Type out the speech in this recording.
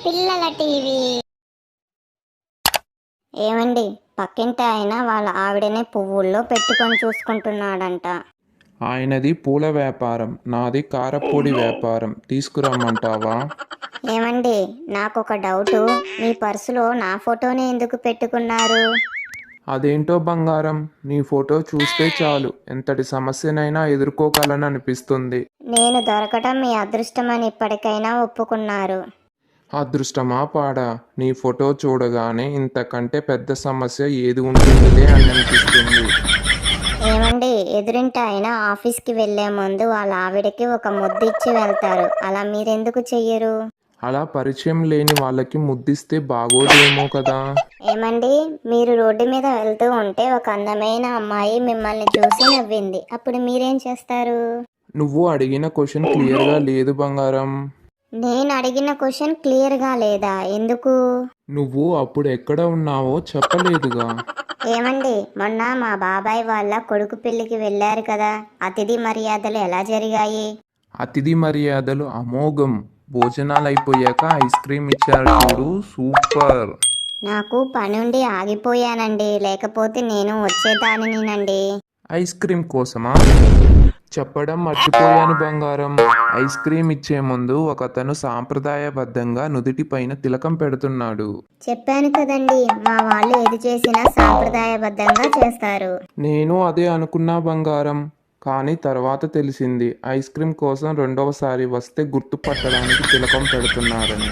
పిల్లల టీవీ. ఏమండి, పక్కింటి ఆయన వాళ్ళ ఆవిడనే పువ్వుల్లో పెట్టుకొని చూసుకుంటున్నాడంట. ఆయనది పూల వ్యాపారం, నాది కారప్పొడి వ్యాపారం. తీసుకురమ్మంటావా? ఏమండి, నాకొక డౌటు. మీ పర్సులో నా ఫోటోని ఎందుకు పెట్టుకున్నారు? అదేంటో బంగారం, నీ ఫోటో చూస్తే చాలు ఎంతటి సమస్యనైనా ఎదుర్కోగలననిపిస్తుంది. నేను దొరకటం మీ అదృష్టమని ఇప్పటికైనా ఒప్పుకున్నారు. అదృష్టమా పాడా, నీ ఫోటో చూడగానే ఇంతకంటే పెద్ద సమస్య ఏది ఉంటుందిలే అని అనిపిస్తుంది. ఏమండి, ఎదురింటి ఆయన ఆఫీస్కి వెళ్లే ముందు వాళ్ళ ఆవిడకి ఒక ముద్దు ఇచ్చి వెళ్తారు. అలా మీరెందుకు చెయ్యరు? అలా పరిచయం లేని వాళ్ళకి ముద్దిస్తే బాగోదేమో కదా. ఏమండి, మీరు రోడ్డు మీద వెళ్తూ ఉంటే ఒక అందమైన అమ్మాయి మిమ్మల్ని చూసి నవ్వింది. అప్పుడు మీరేం చేస్తారు? నువ్వు అడిగిన క్వశ్చన్ క్లియర్గా లేదు బంగారం. నేను అడిగిన క్వశ్చన్ క్లియర్గా లేదా? ఎందుకు? నువ్వు అప్పుడు ఎక్కడ ఉన్నావో చెప్పలేదుగా. ఏమండి, మొన్న మా బాబాయ్ వాళ్ళ కొడుకు పెళ్లికి వెళ్ళారు కదా, అతిథి మర్యాదలు ఎలా జరిగాయి? అతిథి మర్యాదలు అమోఘం. భోజనాలు అయిపోయాక ఐస్ క్రీమ్ ఇచ్చారు చూడు, సూపర్. నాకు పనుండి ఆగిపోయానండి, లేకపోతే నేను వచ్చేదానినండి. ఐస్ క్రీమ్ కోసమా? చెప్పడం మర్చిపోయాను బంగారం. ఐస్ క్రీమ్ ఇచ్చే ముందు ఒకతను సాంప్రదాయబద్ధంగా నుదిటి పైన తిలకం పెడుతున్నాడు. చెప్పాను కదండి, మా వాళ్ళు ఏది చేసినా సాంప్రదాయబద్ధంగా చేస్తారు. నేను అదే అనుకున్నా బంగారం, కానీ తర్వాత తెలిసింది ఐస్ క్రీమ్ కోసం రెండవసారి వస్తే గుర్తుపట్టడానికి తిలకం పెడుతున్నారని.